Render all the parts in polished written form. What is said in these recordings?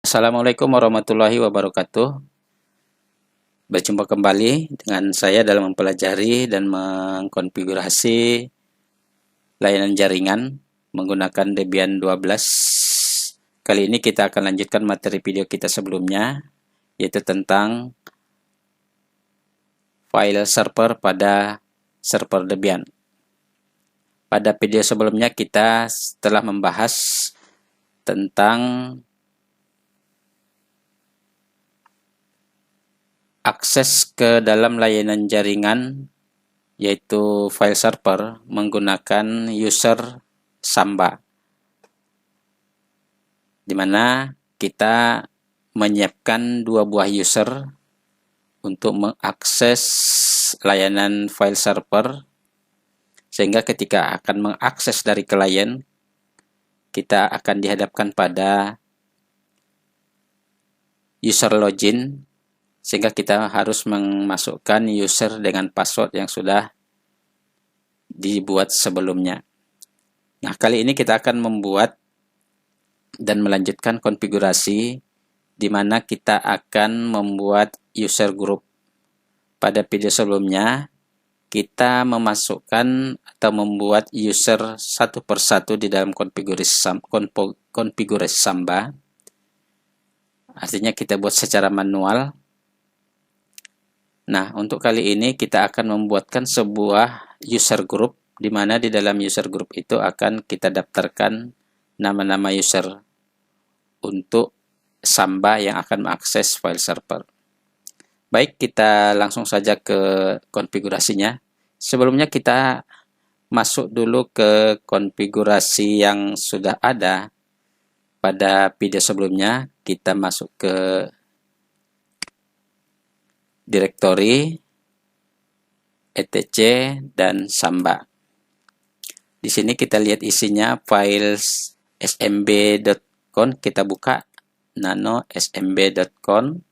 Assalamualaikum warahmatullahi wabarakatuh. Berjumpa kembali dengan saya dalam mempelajari dan mengkonfigurasi layanan jaringan menggunakan Debian 12. Kali ini kita akan lanjutkan materi video kita sebelumnya, yaitu tentang file server pada server Debian. Pada video sebelumnya kita telah membahas tentang akses ke dalam layanan jaringan, yaitu file server menggunakan user Samba, di mana kita menyiapkan dua buah user untuk mengakses layanan file server, sehingga ketika akan mengakses dari klien, kita akan dihadapkan pada user login, sehingga kita harus memasukkan user dengan password yang sudah dibuat sebelumnya. Nah, kali ini kita akan membuat dan melanjutkan konfigurasi di mana kita akan membuat user group. Pada video sebelumnya, kita memasukkan atau membuat user satu persatu di dalam konfigurasi Samba. Artinya kita buat secara manual. Nah, untuk kali ini kita akan membuatkan sebuah user group, di mana di dalam user group itu akan kita daftarkan nama-nama user untuk Samba yang akan mengakses file server. Baik, kita langsung saja ke konfigurasinya. Sebelumnya kita masuk dulu ke konfigurasi yang sudah ada pada video sebelumnya. Kita masuk ke direktori, etc, dan Samba. Di sini kita lihat isinya file smb.conf, kita buka nano smb.conf.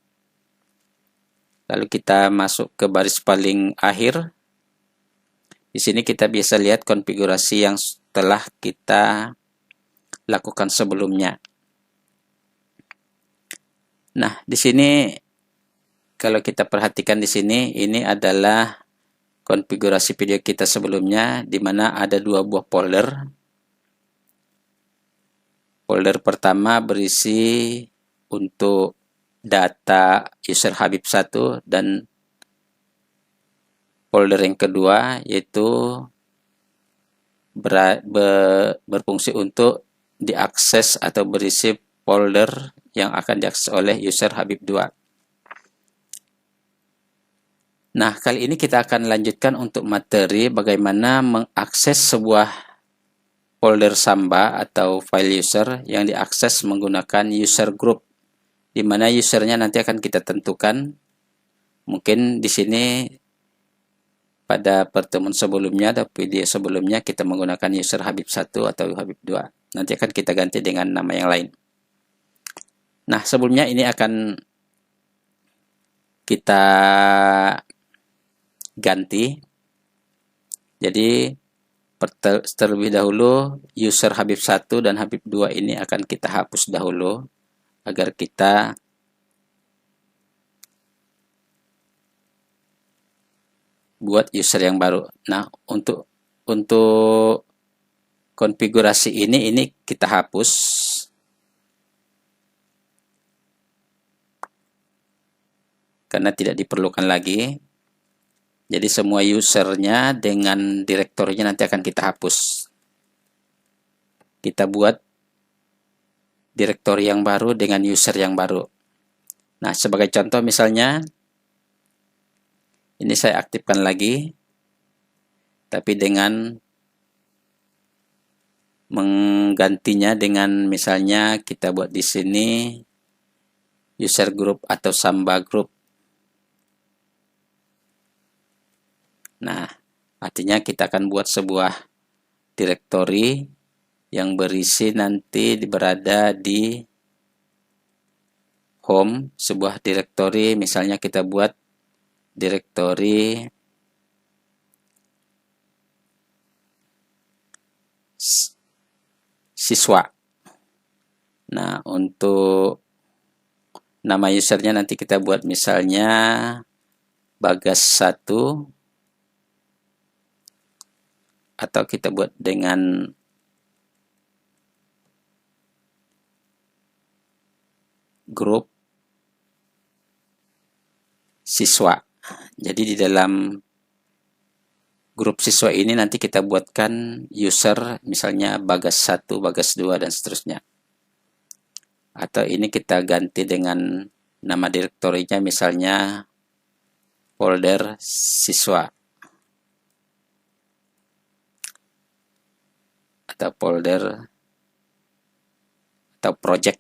Lalu kita masuk ke baris paling akhir. Di sini kita bisa lihat konfigurasi yang telah kita lakukan sebelumnya. Nah, di sini kalau kita perhatikan di sini, ini adalah konfigurasi video kita sebelumnya, di mana ada dua buah folder. Folder pertama berisi untuk data user Habib 1, dan folder yang kedua yaitu berfungsi untuk diakses atau berisi folder yang akan diakses oleh user Habib 2. Nah, kali ini kita akan lanjutkan untuk materi bagaimana mengakses sebuah folder Samba atau file user yang diakses menggunakan user group, di mana usernya nanti akan kita tentukan. Mungkin di sini pada pertemuan sebelumnya atau video sebelumnya kita menggunakan user Habib 1 atau Habib 2. Nanti akan kita ganti dengan nama yang lain. Nah, sebelumnya ini akan kita ganti. Jadi terlebih dahulu user Habib 1 dan Habib 2 ini akan kita hapus dahulu agar kita buat user yang baru. Nah, untuk konfigurasi ini kita hapus. Karena tidak diperlukan lagi. Jadi semua usernya dengan direktorinya nanti akan kita hapus. Kita buat direktori yang baru dengan user yang baru. Nah, sebagai contoh misalnya, ini saya aktifkan lagi, tapi dengan menggantinya dengan misalnya kita buat di sini user group atau Samba group. Nah, artinya kita akan buat sebuah direktori yang berisi nanti berada di home, sebuah direktori, misalnya kita buat direktori siswa. Nah, untuk Nama usernya nanti kita buat misalnya Bagas1, atau kita buat dengan grup siswa. Jadi di dalam grup siswa ini nanti kita buatkan user misalnya Bagas1, Bagas2, dan seterusnya. Atau ini kita ganti dengan nama direktorinya misalnya folder siswa. Atau folder atau project.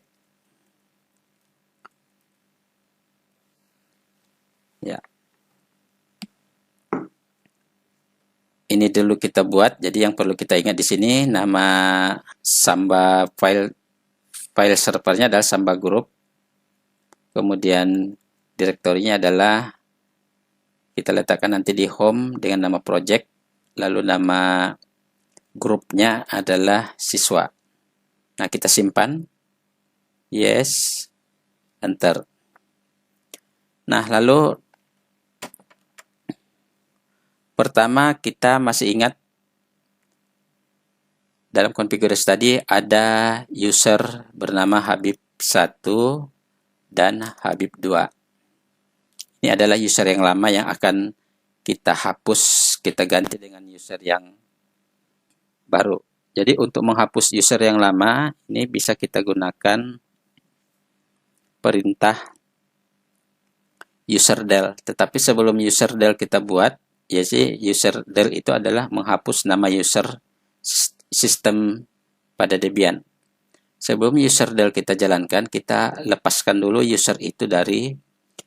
Ya. Ini dulu kita buat. Jadi yang perlu kita ingat di sini nama Samba file servernya adalah Samba Group. Kemudian direktorinya adalah kita letakkan nanti di home dengan nama project. Lalu nama grupnya adalah siswa. Nah, kita simpan. Yes. Enter. Nah, lalu pertama kita masih ingat dalam konfigurasi tadi ada user bernama Habib1 dan Habib2. Ini adalah user yang lama yang akan kita hapus, kita ganti dengan user yang baru. Jadi untuk menghapus user yang lama, ini bisa kita gunakan perintah userdel. Tetapi sebelum userdel kita buat, ya sih userdel itu adalah menghapus nama user sistem pada Debian. Sebelum userdel kita jalankan, kita lepaskan dulu user itu dari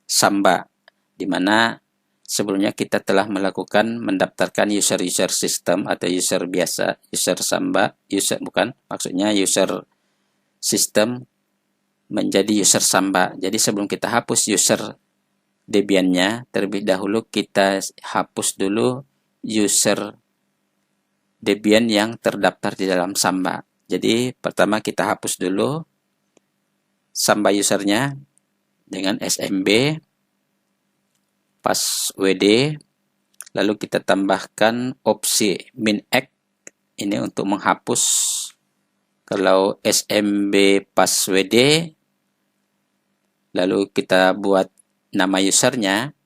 Samba, di mana sebelumnya kita telah melakukan mendaftarkan user sistem atau user biasa, user Samba, maksudnya user sistem menjadi user Samba. Jadi sebelum kita hapus user Debian-nya, terlebih dahulu kita hapus dulu user Debian yang terdaftar di dalam Samba. Jadi pertama kita hapus dulu Samba usernya dengan smb passwd, lalu kita tambahkan opsi min-x ini untuk menghapus. Kalau smb passwd, lalu kita buat nama usernya,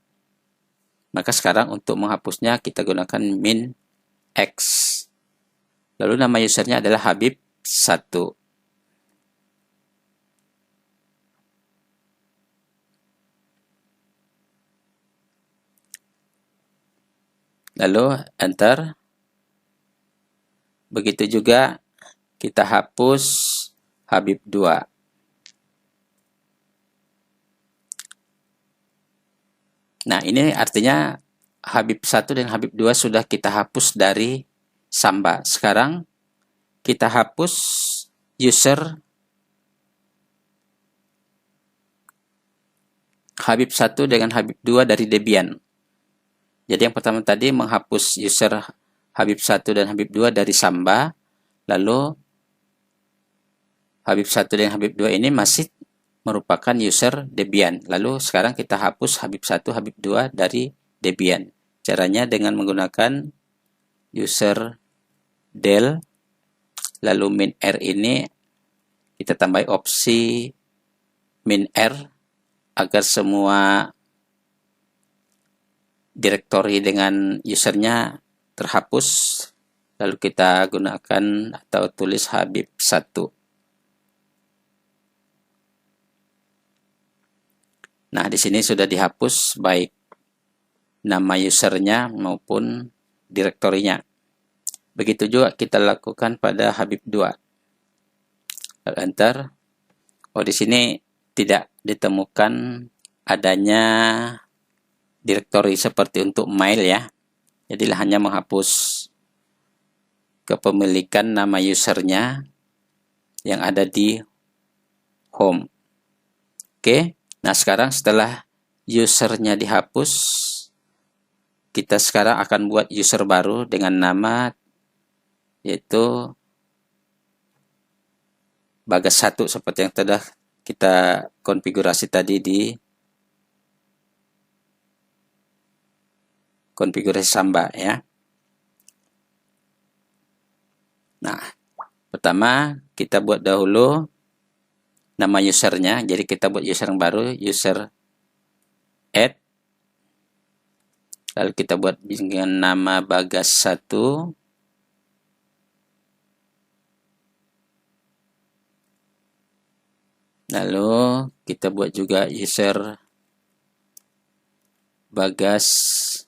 maka sekarang untuk menghapusnya kita gunakan min-x. Lalu nama usernya adalah Habib1. Lalu enter. Begitu juga kita hapus Habib2. Nah, ini artinya Habib1 dan Habib2 sudah kita hapus dari Samba. Sekarang kita hapus user Habib1 dengan Habib2 dari Debian. Jadi yang pertama tadi menghapus user Habib1 dan Habib2 dari Samba, lalu Habib1 dan Habib2 ini masih merupakan user Debian. Lalu sekarang kita hapus Habib1, Habib2 dari Debian. Caranya dengan menggunakan user del, lalu min-r ini kita tambah opsi min-r agar semua direktori dengan usernya terhapus. Lalu kita gunakan atau tulis Habib1. Nah, di sini sudah dihapus baik nama usernya maupun direktorinya. Begitu juga kita lakukan pada Habib2. Enter. Oh, di sini tidak ditemukan adanya direktori seperti untuk mail ya. Jadi hanya menghapus kepemilikan nama usernya yang ada di home. Oke. Nah, sekarang setelah usernya dihapus, kita sekarang akan buat user baru dengan nama yaitu Bagas1 seperti yang kita konfigurasi tadi di konfigurasi Samba ya. Nah, pertama kita buat dahulu nama usernya. Jadi kita buat user yang baru, user add. Lalu kita buat dengan nama Bagas1. Lalu kita buat juga user Bagas2.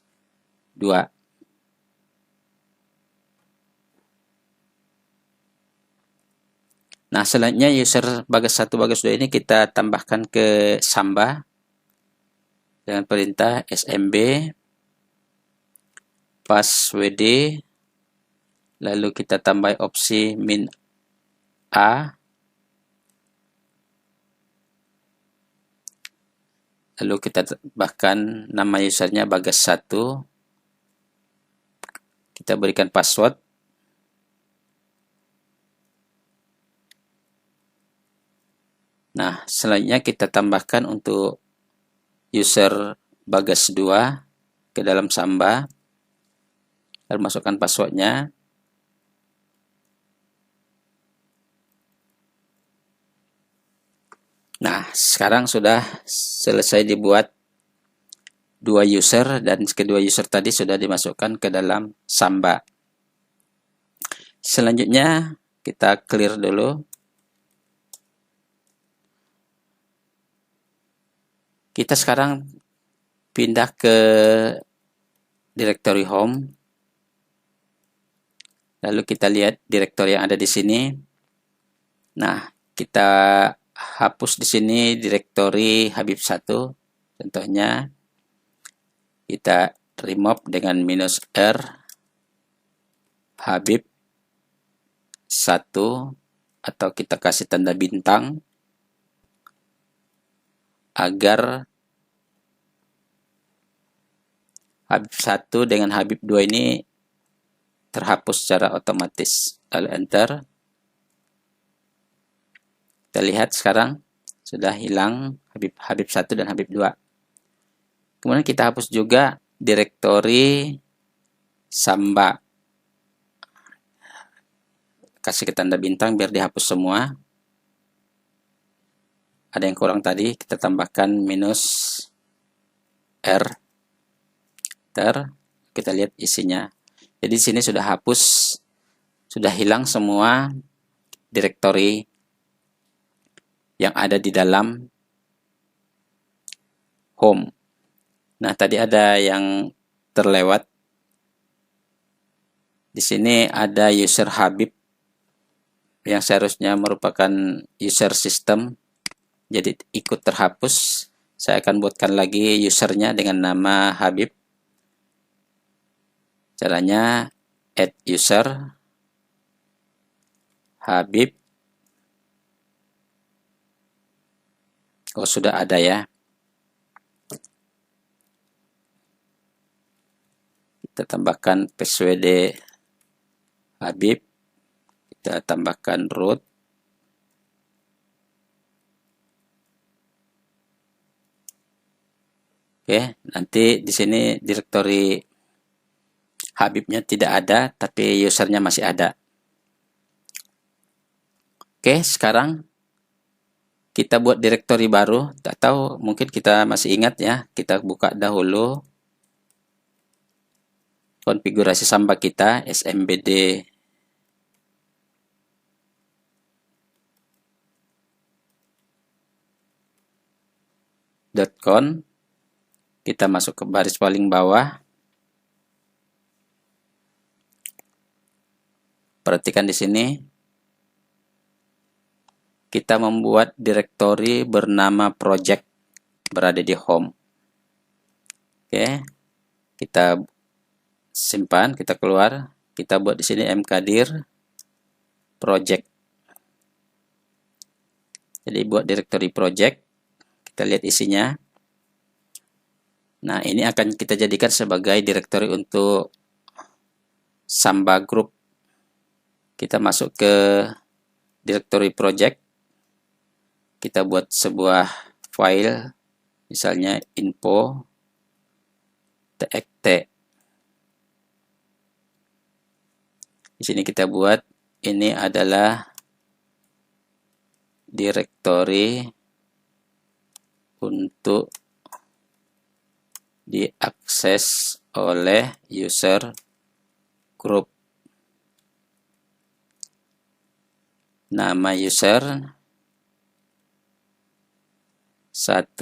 Nah, selanjutnya user Bagas1, Bagas2 ini kita tambahkan ke Samba dengan perintah smb passwd, lalu kita tambah opsi min a, lalu kita tambahkan nama usernya Bagas1, kita berikan password. Nah, selanjutnya kita tambahkan untuk user Bagas2 ke dalam Samba, lalu masukkan passwordnya. Nah, sekarang sudah selesai dibuat dua user, dan kedua user tadi sudah dimasukkan ke dalam Samba. Selanjutnya kita clear dulu. Kita sekarang pindah ke directory home. Lalu kita lihat directory yang ada di sini. Nah, kita hapus di sini directory Habib1. Contohnya kita remove dengan -r Habib1, atau kita kasih tanda bintang agar Habib1 dengan Habib2 ini terhapus secara otomatis. Lalu enter. Kita lihat sekarang sudah hilang Habib1 dan Habib2. Kemudian kita hapus juga direktori Samba. Kasih ke tanda bintang biar dihapus semua. Ada yang kurang tadi, kita tambahkan -r. Kita lihat isinya. Jadi di sini sudah hapus, sudah hilang semua direktori yang ada di dalam home. Nah, tadi ada yang terlewat. Di sini ada user Habib yang seharusnya merupakan user system, jadi ikut terhapus. Saya akan buatkan lagi usernya dengan nama Habib. Caranya add user Habib. Oh, sudah ada ya. Kita tambahkan password Habib. Kita tambahkan root. Oke, nanti di sini direktori Habibnya tidak ada, tapi usernya masih ada. Oke, sekarang kita buat direktori baru, atau mungkin kita masih ingat ya, kita buka dahulu konfigurasi Samba kita, smbd .conf. Kita masuk ke baris paling bawah. Perhatikan di sini. Kita membuat direktori bernama project berada di home. Oke. Kita simpan, kita keluar. Kita buat di sini mkdir project. Jadi buat direktori project. Kita lihat isinya. Nah, ini akan kita jadikan sebagai direktori untuk Samba Group. Kita masuk ke direktori project. kita buat sebuah file, misalnya info.txt. Di sini kita buat ini adalah direktori untuk diakses oleh user group. Nama user 1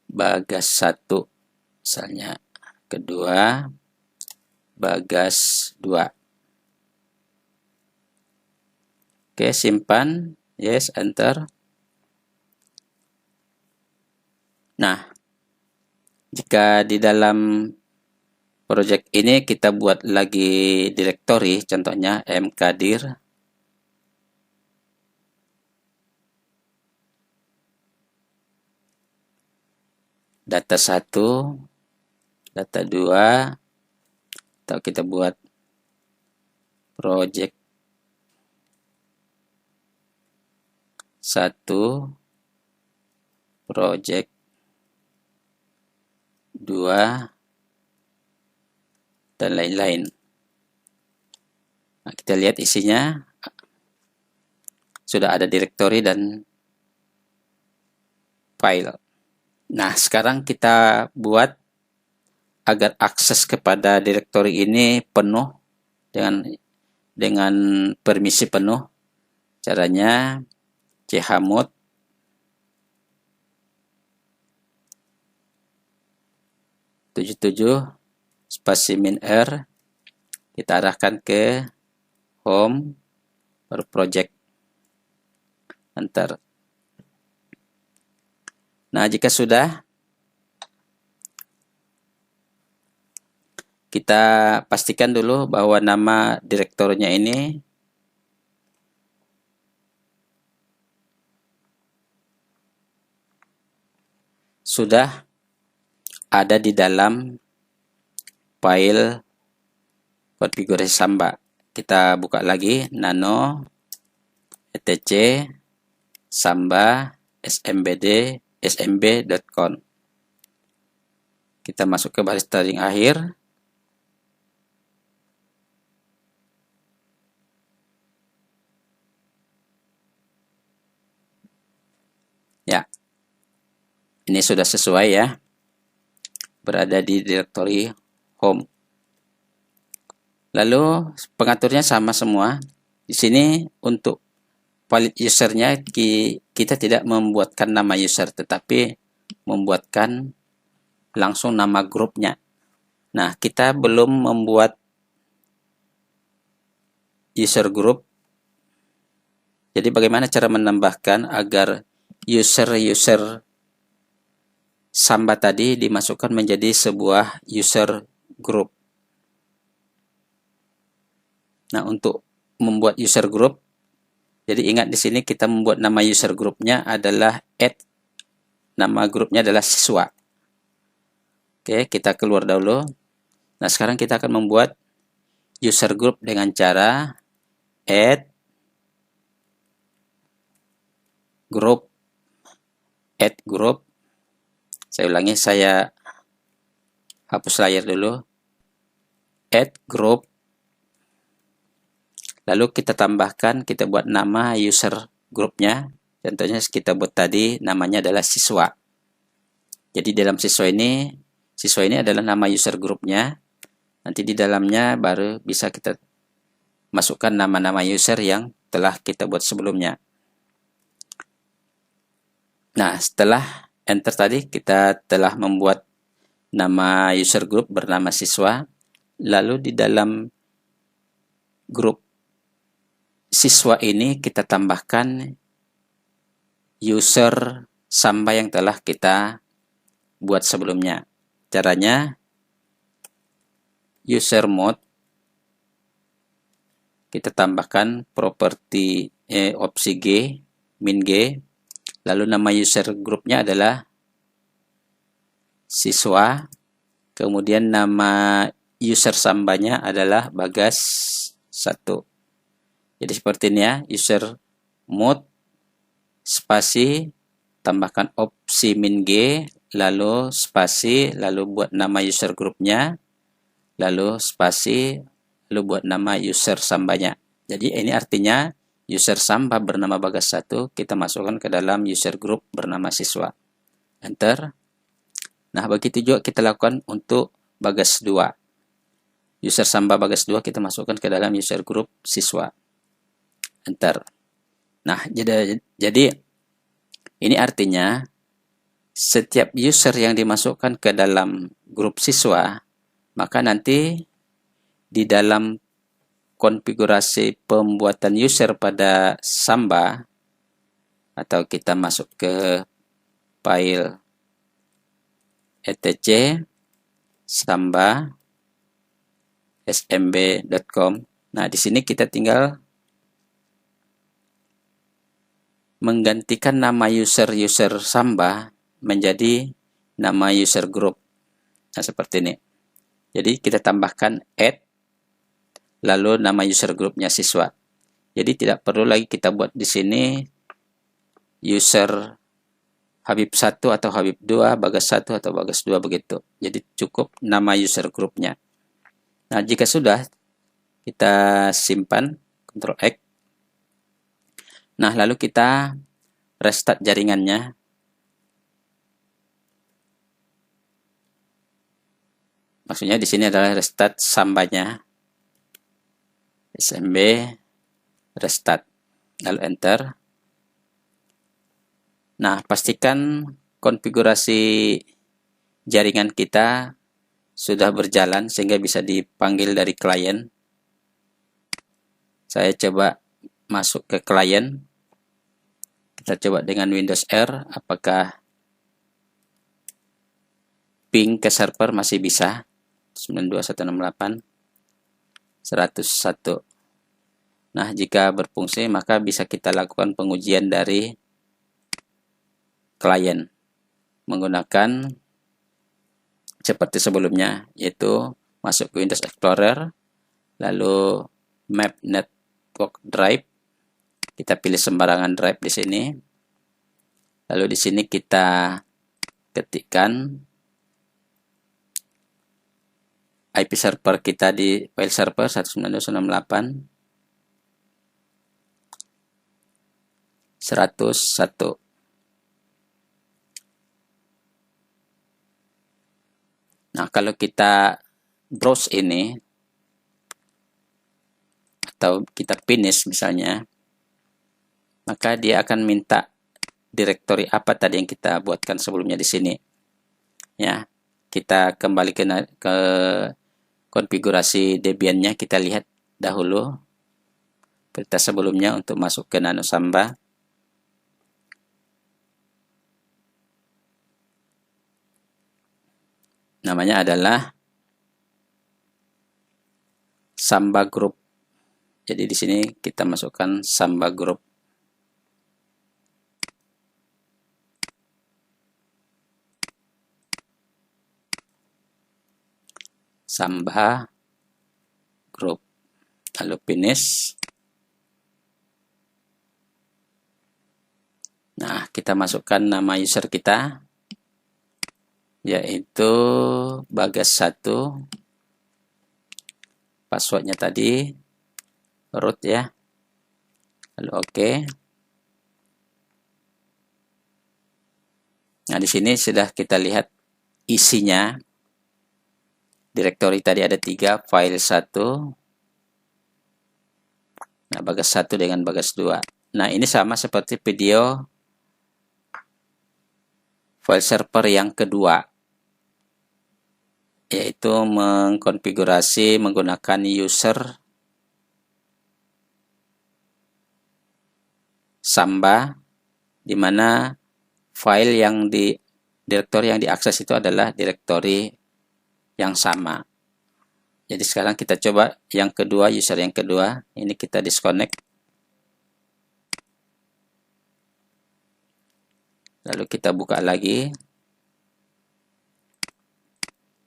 Bagas 1 misalnya, kedua Bagas 2. Oke, simpan, yes, enter. Nah, jika di dalam project ini kita buat lagi directory, contohnya mkdir data 1, data 2, atau kita buat project 1, project 2, dan lain-lain. Nah, kita lihat isinya sudah ada directory dan file. Nah, sekarang kita buat agar akses kepada directory ini penuh dengan permisi penuh. Caranya chmod -r, kita arahkan ke home, baru project, enter. Nah, jika sudah, kita pastikan dulu bahwa nama direktornya ini sudah ada di dalam file konfigurasi Samba. Kita buka lagi nano etc samba smb.com. Kita masuk ke baris baris akhir. Ya, ini sudah sesuai ya, berada di directory home. Lalu pengaturnya sama semua. Di sini untuk valid usernya kita tidak membuatkan nama user, tetapi membuatkan langsung nama grupnya. Nah, kita belum membuat user group. Jadi bagaimana cara menambahkan agar user Samba tadi dimasukkan menjadi sebuah user group. Nah, untuk membuat user group, jadi ingat di sini kita membuat nama user grupnya adalah add, nama grupnya adalah siswa. Oke, kita keluar dahulu. Nah, sekarang kita akan membuat user group dengan cara add group. Saya ulangi, saya hapus layar dulu. Add group. Lalu kita tambahkan, kita buat nama user grupnya. Contohnya kita buat tadi namanya adalah siswa. Jadi dalam siswa ini adalah nama user grupnya. Nanti di dalamnya baru bisa kita masukkan nama-nama user yang telah kita buat sebelumnya. Nah, setelah enter tadi kita telah membuat nama user group bernama siswa. Lalu di dalam grup siswa ini kita tambahkan user Samba yang telah kita buat sebelumnya. Caranya user mode, kita tambahkan properti opsi G, min G, lalu nama user grupnya adalah siswa, kemudian nama user Sambanya adalah Bagas 1. Jadi seperti ini ya, user mode spasi tambahkan opsi min G, lalu spasi, lalu buat nama user grupnya, lalu spasi, lalu buat nama user sambanya. Jadi ini artinya user samba bernama Bagas1 kita masukkan ke dalam user group bernama siswa. Enter. Nah, begitu juga kita lakukan untuk Bagas2. User samba Bagas2 kita masukkan ke dalam user group siswa. Enter. Nah, jadi ini artinya setiap user yang dimasukkan ke dalam grup siswa, maka nanti di dalam konfigurasi pembuatan user pada Samba, atau kita masuk ke file etc samba smb.com. Nah, di sini kita tinggal menggantikan nama user Samba menjadi nama user group. Nah, seperti ini. Jadi kita tambahkan add, lalu nama user grupnya siswa. Jadi tidak perlu lagi kita buat di sini user Habib 1 atau Habib 2, Bagas 1 atau Bagas 2 begitu. Jadi cukup nama user grupnya. Nah, jika sudah, kita simpan, Ctrl X. Nah, lalu kita restart jaringannya. Maksudnya di sini adalah restart sambanya. SMB restart. Lalu enter. Nah, pastikan konfigurasi jaringan kita sudah berjalan sehingga bisa dipanggil dari klien. Saya coba masuk ke klien. Kita coba dengan Windows R, apakah ping ke server masih bisa. 92168 101. Nah, jika berfungsi maka bisa kita lakukan pengujian dari klien menggunakan seperti sebelumnya, yaitu masuk ke Windows Explorer, lalu Map Network Drive, kita pilih sembarangan drive di sini, lalu di sini kita ketikkan IP server kita di file server 192.168 101. Nah, kalau kita browse ini atau kita finish misalnya, maka dia akan minta direktori apa tadi yang kita buatkan sebelumnya di sini. Ya, kita kembali ke konfigurasi Debian-nya, kita lihat dahulu perintah sebelumnya untuk masuk ke Nano Samba. Namanya adalah Samba Group. Jadi di sini kita masukkan Samba Group. Samba Group. Lalu finish. Nah, kita masukkan nama user kita, yaitu Bagas1. Passwordnya tadi root ya. Lalu oke. Nah, di sini sudah kita lihat isinya. Direktori tadi ada 3, file 1. Nah, Bagas1 dengan Bagas2. Nah, ini sama seperti video file server yang kedua, yaitu mengkonfigurasi menggunakan user Samba, di mana file yang direktori yang diakses itu adalah direktori yang sama. Jadi sekarang kita coba yang kedua, user yang kedua. Ini kita disconnect. Lalu kita buka lagi.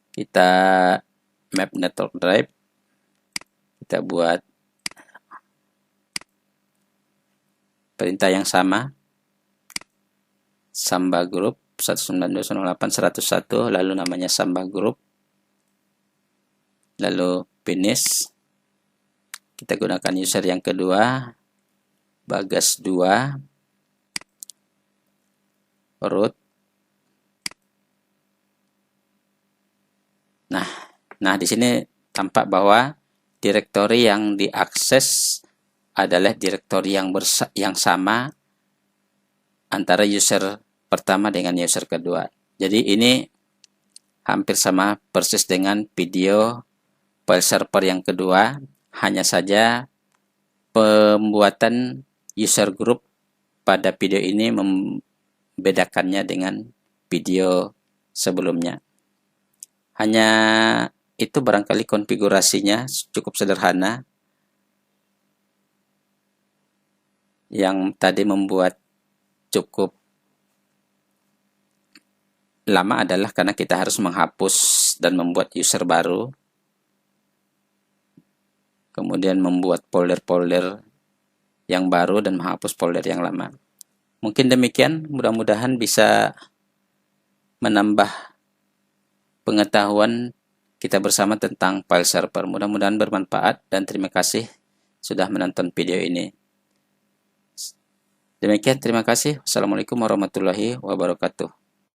Kita map network drive. Kita buat perintah yang sama, Samba Group 192.168.101, lalu namanya Samba Group, lalu finish. Kita gunakan user yang kedua, Bagas2, root. Nah, di sini tampak bahwa direktori yang diakses adalah direktori yang sama antara user pertama dengan user kedua. Jadi ini hampir sama persis dengan video file server yang kedua, hanya saja pembuatan user group pada video ini membedakannya dengan video sebelumnya. Hanya itu barangkali konfigurasinya cukup sederhana. Yang tadi membuat cukup lama adalah karena kita harus menghapus dan membuat user baru. Kemudian membuat folder-folder yang baru dan menghapus folder yang lama. Mungkin demikian, mudah-mudahan bisa menambah pengetahuan kita bersama tentang file server. Mudah-mudahan bermanfaat dan terima kasih sudah menonton video ini. Demikian, terima kasih. Wassalamualaikum warahmatullahi wabarakatuh.